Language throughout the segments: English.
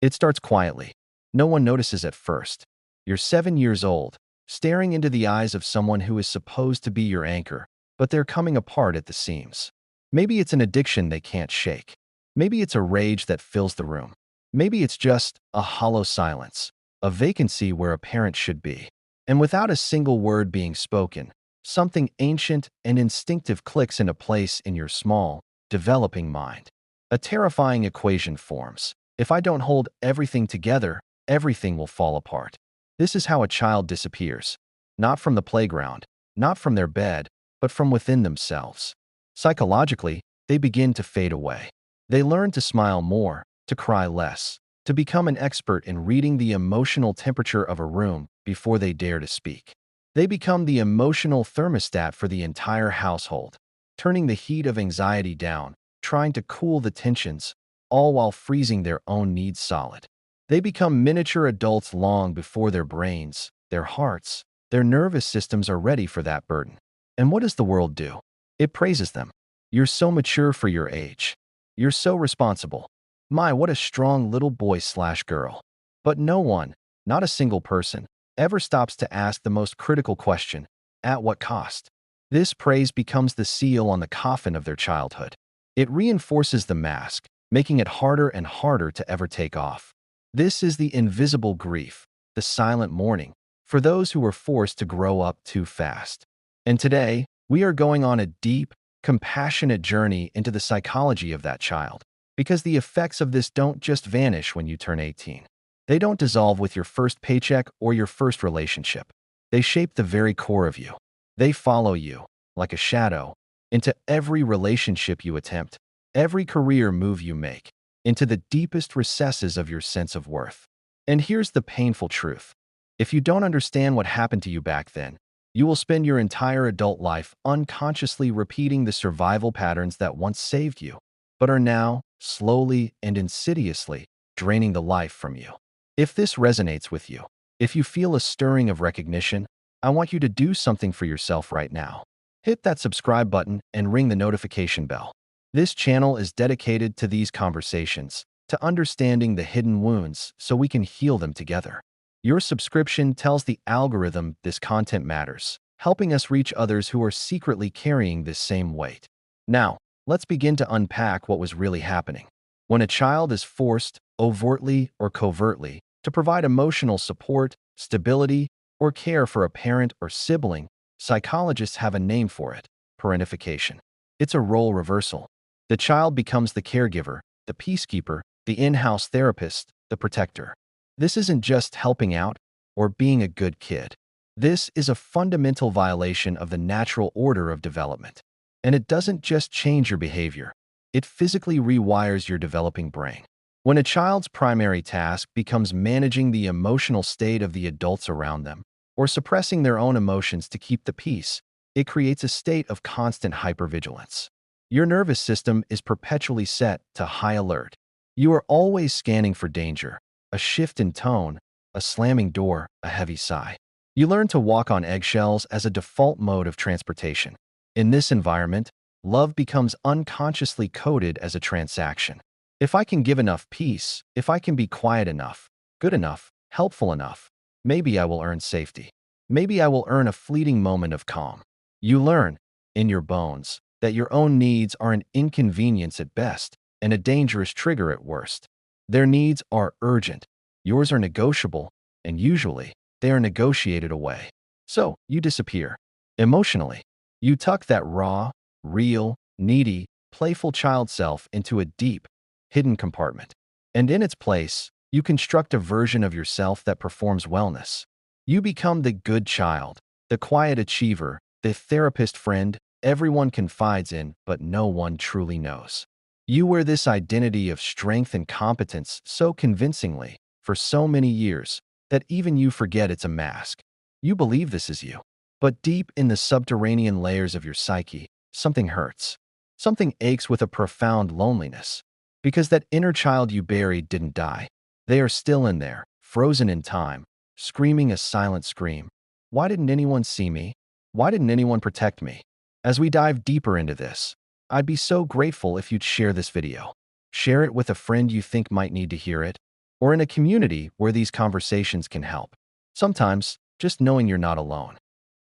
It starts quietly. No one notices at first. You're 7 years old, staring into the eyes of someone who is supposed to be your anchor, but they're coming apart at the seams. Maybe it's an addiction they can't shake. Maybe it's a rage that fills the room. Maybe it's just a hollow silence, a vacancy where a parent should be. And without a single word being spoken, something ancient and instinctive clicks into place in your small, developing mind. A terrifying equation forms. If I don't hold everything together, everything will fall apart. This is how a child disappears. Not from the playground, not from their bed, but from within themselves. Psychologically, they begin to fade away. They learn to smile more, to cry less, to become an expert in reading the emotional temperature of a room before they dare to speak. They become the emotional thermostat for the entire household, turning the heat of anxiety down, trying to cool the tensions, all while freezing their own needs solid. They become miniature adults long before their brains, their hearts, their nervous systems are ready for that burden. And what does the world do? It praises them. You're so mature for your age. You're so responsible. My, what a strong little boy/girl. But no one, not a single person, ever stops to ask the most critical question: at what cost? This praise becomes the seal on the coffin of their childhood. It reinforces the mask, making it harder and harder to ever take off. This is the invisible grief, the silent mourning, for those who were forced to grow up too fast. And today, we are going on a deep, compassionate journey into the psychology of that child, because the effects of this don't just vanish when you turn 18. They don't dissolve with your first paycheck or your first relationship. They shape the very core of you. They follow you, like a shadow, into every relationship you attempt, every career move you make, into the deepest recesses of your sense of worth. And here's the painful truth. If you don't understand what happened to you back then, you will spend your entire adult life unconsciously repeating the survival patterns that once saved you, but are now, slowly and insidiously, draining the life from you. If this resonates with you, if you feel a stirring of recognition, I want you to do something for yourself right now. Hit that subscribe button and ring the notification bell. This channel is dedicated to these conversations, to understanding the hidden wounds so we can heal them together. Your subscription tells the algorithm this content matters, helping us reach others who are secretly carrying this same weight. Now, let's begin to unpack what was really happening. When a child is forced, overtly or covertly, to provide emotional support, stability, or care for a parent or sibling, psychologists have a name for it: parentification. It's a role reversal. The child becomes the caregiver, the peacekeeper, the in-house therapist, the protector. This isn't just helping out or being a good kid. This is a fundamental violation of the natural order of development. And it doesn't just change your behavior. It physically rewires your developing brain. When a child's primary task becomes managing the emotional state of the adults around them, or suppressing their own emotions to keep the peace, it creates a state of constant hypervigilance. Your nervous system is perpetually set to high alert. You are always scanning for danger, a shift in tone, a slamming door, a heavy sigh. You learn to walk on eggshells as a default mode of transportation. In this environment, love becomes unconsciously coded as a transaction. If I can give enough peace, if I can be quiet enough, good enough, helpful enough, maybe I will earn safety. Maybe I will earn a fleeting moment of calm. You learn, in your bones, that your own needs are an inconvenience at best and a dangerous trigger at worst. Their needs are urgent, yours are negotiable, and usually, they are negotiated away. So, you disappear. Emotionally, you tuck that raw, real, needy, playful child self into a deep, hidden compartment. And in its place, you construct a version of yourself that performs wellness. You become the good child, the quiet achiever, the therapist friend everyone confides in but no one truly knows. You wear this identity of strength and competence so convincingly for so many years that even you forget it's a mask. You believe this is you. But deep in the subterranean layers of your psyche, something hurts. Something aches with a profound loneliness. Because that inner child you buried didn't die. They are still in there, frozen in time, screaming a silent scream. Why didn't anyone see me? Why didn't anyone protect me? As we dive deeper into this, I'd be so grateful if you'd share this video. Share it with a friend you think might need to hear it. or in a community where these conversations can help. Sometimes, just knowing you're not alone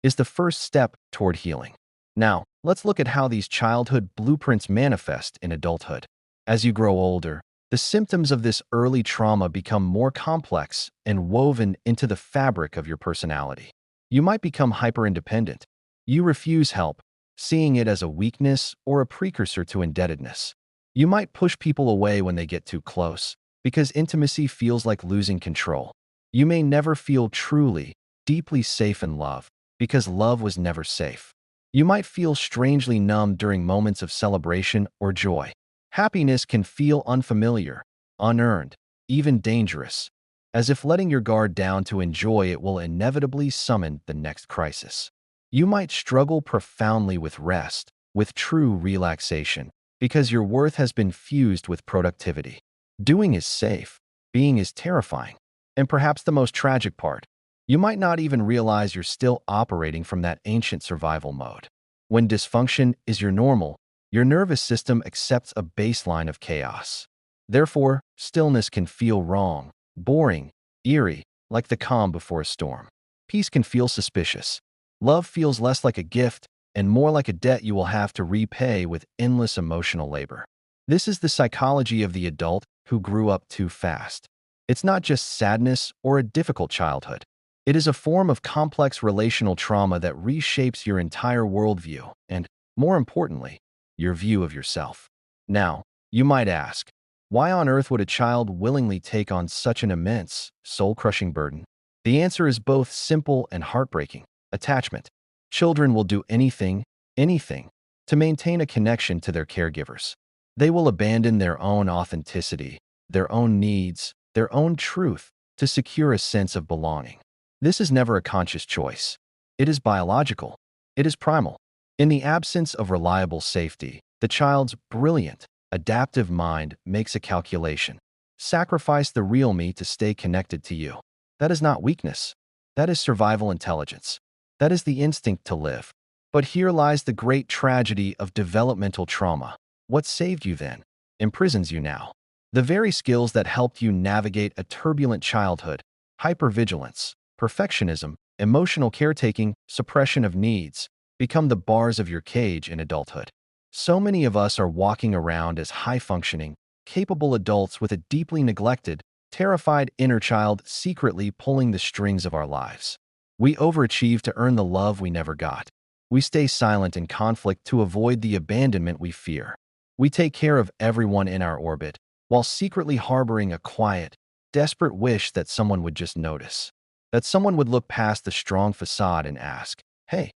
is the first step toward healing. Now, let's look at how these childhood blueprints manifest in adulthood. As you grow older, the symptoms of this early trauma become more complex and woven into the fabric of your personality. You might become hyper-independent. You refuse help, seeing it as a weakness or a precursor to indebtedness. You might push people away when they get too close, because intimacy feels like losing control. You may never feel truly, deeply safe in love, because love was never safe. You might feel strangely numb during moments of celebration or joy. Happiness can feel unfamiliar, unearned, even dangerous, as if letting your guard down to enjoy it will inevitably summon the next crisis. You might struggle profoundly with rest, with true relaxation, because your worth has been fused with productivity. Doing is safe, being is terrifying. And perhaps the most tragic part, you might not even realize you're still operating from that ancient survival mode. When dysfunction is your normal, your nervous system accepts a baseline of chaos. Therefore, stillness can feel wrong, boring, eerie, like the calm before a storm. Peace can feel suspicious. Love feels less like a gift and more like a debt you will have to repay with endless emotional labor. This is the psychology of the adult who grew up too fast. It's not just sadness or a difficult childhood. It is a form of complex relational trauma that reshapes your entire worldview and, more importantly, your view of yourself. Now, you might ask, why on earth would a child willingly take on such an immense, soul-crushing burden? The answer is both simple and heartbreaking: attachment. Children will do anything, to maintain a connection to their caregivers. They will abandon their own authenticity, their own needs, their own truth to secure a sense of belonging. This is never a conscious choice. It is biological. It is primal. In the absence of reliable safety, the child's brilliant, adaptive mind makes a calculation. Sacrifice the real me to stay connected to you. That is not weakness. That is survival intelligence. That is the instinct to live. But here lies the great tragedy of developmental trauma. What saved you then imprisons you now. The very skills that helped you navigate a turbulent childhood, hypervigilance, perfectionism, emotional caretaking, suppression of needs, become the bars of your cage in adulthood. So many of us are walking around as high-functioning, capable adults with a deeply neglected, terrified inner child secretly pulling the strings of our lives. We overachieve to earn the love we never got. We stay silent in conflict to avoid the abandonment we fear. We take care of everyone in our orbit, while secretly harboring a quiet, desperate wish that someone would just notice. That someone would look past the strong facade and ask, "Hey,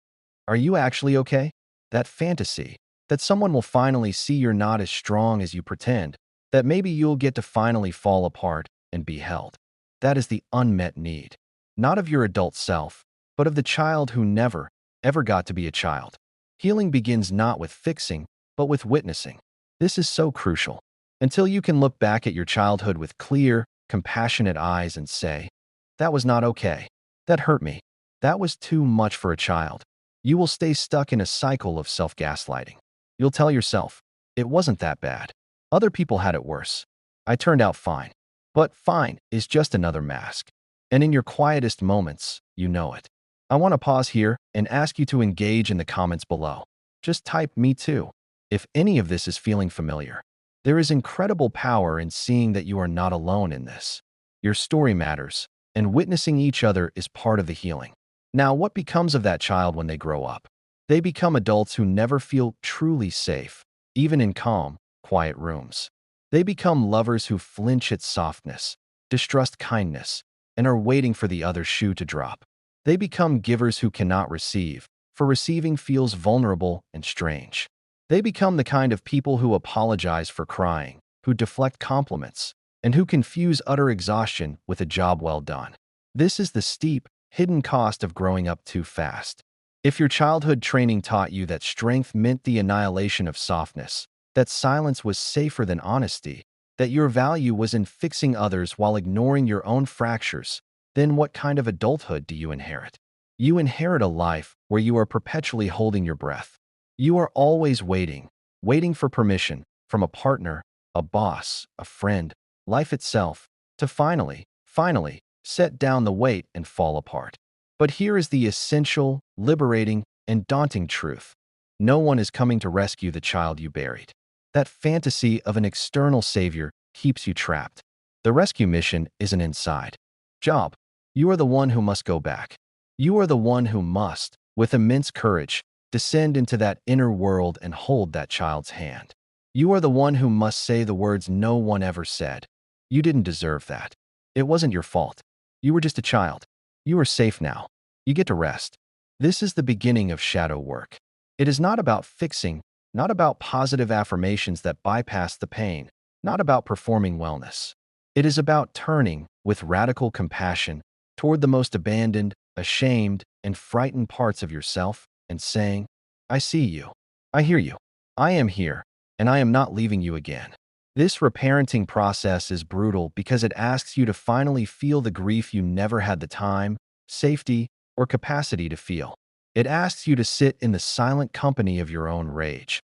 are you actually okay?" That fantasy, that someone will finally see you're not as strong as you pretend, that maybe you'll get to finally fall apart and be held. That is the unmet need, not of your adult self, but of the child who never, ever got to be a child. Healing begins not with fixing, but with witnessing. This is so crucial. Until you can look back at your childhood with clear, compassionate eyes and say, "That was not okay. That hurt me. That was too much for a child," you will stay stuck in a cycle of self-gaslighting. You'll tell yourself, "It wasn't that bad. Other people had it worse. I turned out fine." But fine is just another mask. And in your quietest moments, you know it. I want to pause here and ask you to engage in the comments below. Just type "me too" if any of this is feeling familiar. There is incredible power in seeing that you are not alone in this. Your story matters, and witnessing each other is part of the healing. Now, what becomes of that child when they grow up? They become adults who never feel truly safe, even in calm, quiet rooms. They become lovers who flinch at softness, distrust kindness, and are waiting for the other shoe to drop. They become givers who cannot receive, for receiving feels vulnerable and strange. They become the kind of people who apologize for crying, who deflect compliments, and who confuse utter exhaustion with a job well done. This is the steep, hidden cost of growing up too fast. If your childhood training taught you that strength meant the annihilation of softness, that silence was safer than honesty, that your value was in fixing others while ignoring your own fractures, then what kind of adulthood do you inherit? You inherit a life where you are perpetually holding your breath. You are always waiting for permission from a partner, a boss, a friend, life itself, to finally, set down the weight and fall apart. But here is the essential, liberating, and daunting truth. No one is coming to rescue the child you buried. That fantasy of an external savior keeps you trapped. The rescue mission is an inside job. You are the one who must go back. You are the one who must, with immense courage, descend into that inner world and hold that child's hand. You are the one who must say the words no one ever said. You didn't deserve that. It wasn't your fault. You were just a child. You are safe now. You get to rest. This is the beginning of shadow work. It is not about fixing, not about positive affirmations that bypass the pain, not about performing wellness. It is about turning, with radical compassion, toward the most abandoned, ashamed, and frightened parts of yourself and saying, I see you. I hear you. I am here, and I am not leaving you again. This reparenting process is brutal because it asks you to finally feel the grief you never had the time, safety, or capacity to feel. It asks you to sit in the silent company of your own rage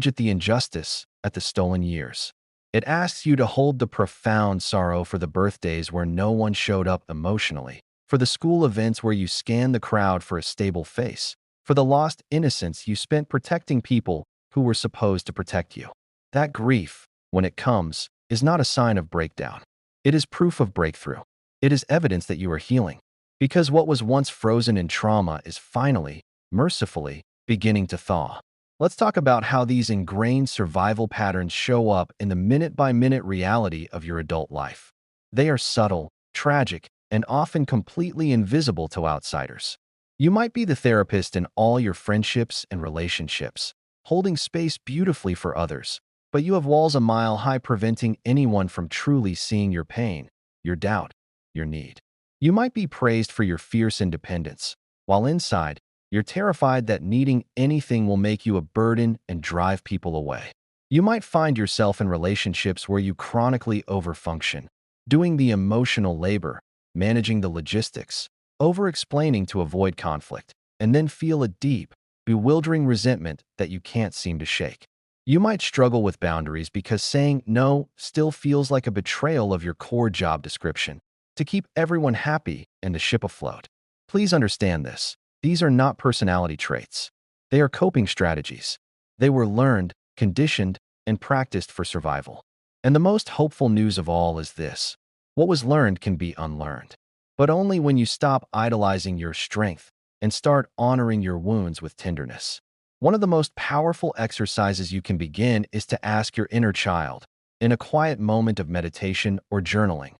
at the injustice, at the stolen years. It asks you to hold the profound sorrow for the birthdays where no one showed up emotionally, for the school events where you scanned the crowd for a stable face, for the lost innocence you spent protecting people who were supposed to protect you. That grief, when it comes, is not a sign of breakdown. It is proof of breakthrough. It is evidence that you are healing. Because what was once frozen in trauma is finally, mercifully, beginning to thaw. Let's talk about how these ingrained survival patterns show up in the minute-by-minute reality of your adult life. They are subtle, tragic, and often completely invisible to outsiders. You might be the therapist in all your friendships and relationships, holding space beautifully for others, but you have walls a mile high preventing anyone from truly seeing your pain, your doubt, your need. You might be praised for your fierce independence, while inside, you're terrified that needing anything will make you a burden and drive people away. You might find yourself in relationships where you chronically overfunction, doing the emotional labor, managing the logistics, over-explaining to avoid conflict, and then feel a deep, bewildering resentment that you can't seem to shake. You might struggle with boundaries because saying no still feels like a betrayal of your core job description, to keep everyone happy and the ship afloat. Please understand this. These are not personality traits. They are coping strategies. They were learned, conditioned, and practiced for survival. And the most hopeful news of all is this. What was learned can be unlearned. But only when you stop idolizing your strength and start honoring your wounds with tenderness. One of the most powerful exercises you can begin is to ask your inner child, in a quiet moment of meditation or journaling,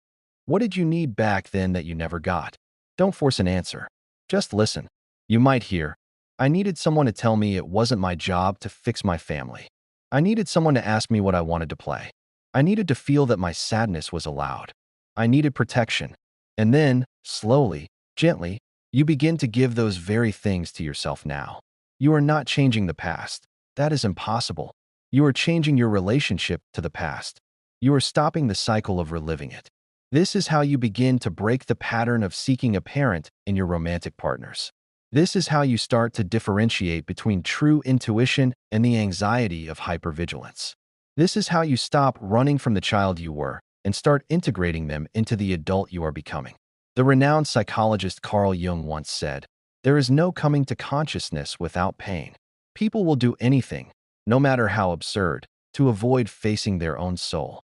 what did you need back then that you never got? Don't force an answer. Just listen. You might hear, I needed someone to tell me it wasn't my job to fix my family. I needed someone to ask me what I wanted to play. I needed to feel that my sadness was allowed. I needed protection. And then, slowly, gently, you begin to give those very things to yourself now. You are not changing the past. That is impossible. You are changing your relationship to the past. You are stopping the cycle of reliving it. This is how you begin to break the pattern of seeking a parent in your romantic partners. This is how you start to differentiate between true intuition and the anxiety of hypervigilance. This is how you stop running from the child you were and start integrating them into the adult you are becoming. The renowned psychologist Carl Jung once said, there is no coming to consciousness without pain. People will do anything, no matter how absurd, to avoid facing their own soul.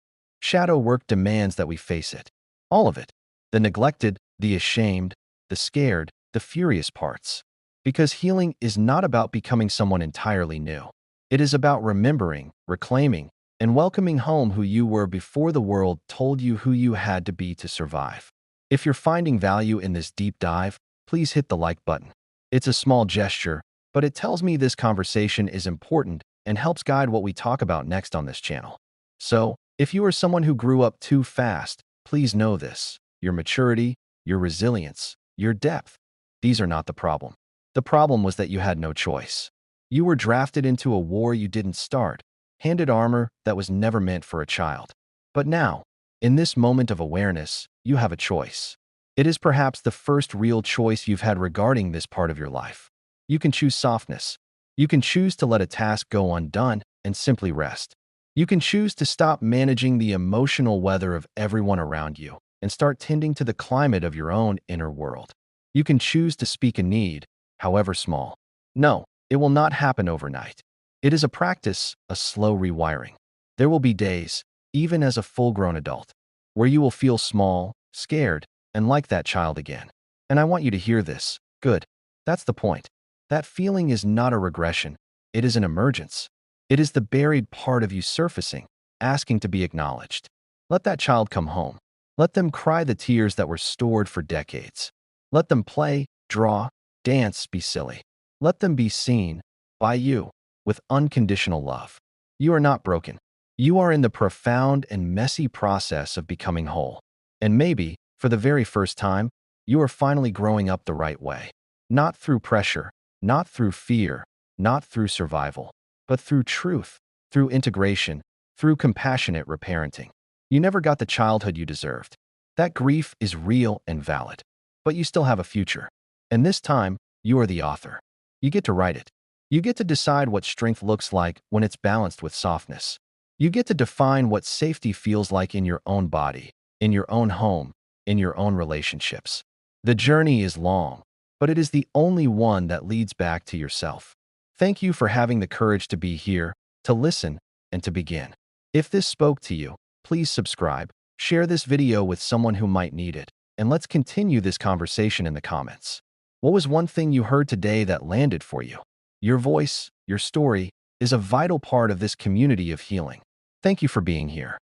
Shadow work demands that we face it. All of it. The neglected, the ashamed, the scared, the furious parts. Because healing is not about becoming someone entirely new. It is about remembering, reclaiming, and welcoming home who you were before the world told you who you had to be to survive. If you're finding value in this deep dive, please hit the like button. It's a small gesture, but it tells me this conversation is important and helps guide what we talk about next on this channel. So, if you are someone who grew up too fast, please know this. Your maturity, your resilience, your depth, these are not the problem. The problem was that you had no choice. You were drafted into a war you didn't start, handed armor that was never meant for a child. But now, in this moment of awareness, you have a choice. It is perhaps the first real choice you've had regarding this part of your life. You can choose softness. You can choose to let a task go undone and simply rest. You can choose to stop managing the emotional weather of everyone around you and start tending to the climate of your own inner world. You can choose to speak a need, however small. No, it will not happen overnight. It is a practice, a slow rewiring. There will be days, even as a full-grown adult, where you will feel small, scared, and like that child again. And I want you to hear this. Good. That's the point. That feeling is not a regression. It is an emergence. It is the buried part of you surfacing, asking to be acknowledged. Let that child come home. Let them cry the tears that were stored for decades. Let them play, draw, dance, be silly. Let them be seen, by you, with unconditional love. You are not broken. You are in the profound and messy process of becoming whole. And maybe, for the very first time, you are finally growing up the right way. Not through pressure, not through fear, not through survival, but through truth, through integration, through compassionate reparenting. You never got the childhood you deserved. That grief is real and valid. But you still have a future. And this time, you are the author. You get to write it. You get to decide what strength looks like when it's balanced with softness. You get to define what safety feels like in your own body, in your own home, in your own relationships. The journey is long, but it is the only one that leads back to yourself. Thank you for having the courage to be here, to listen, and to begin. If this spoke to you, please subscribe, share this video with someone who might need it, and let's continue this conversation in the comments. What was one thing you heard today that landed for you? Your voice, your story, is a vital part of this community of healing. Thank you for being here.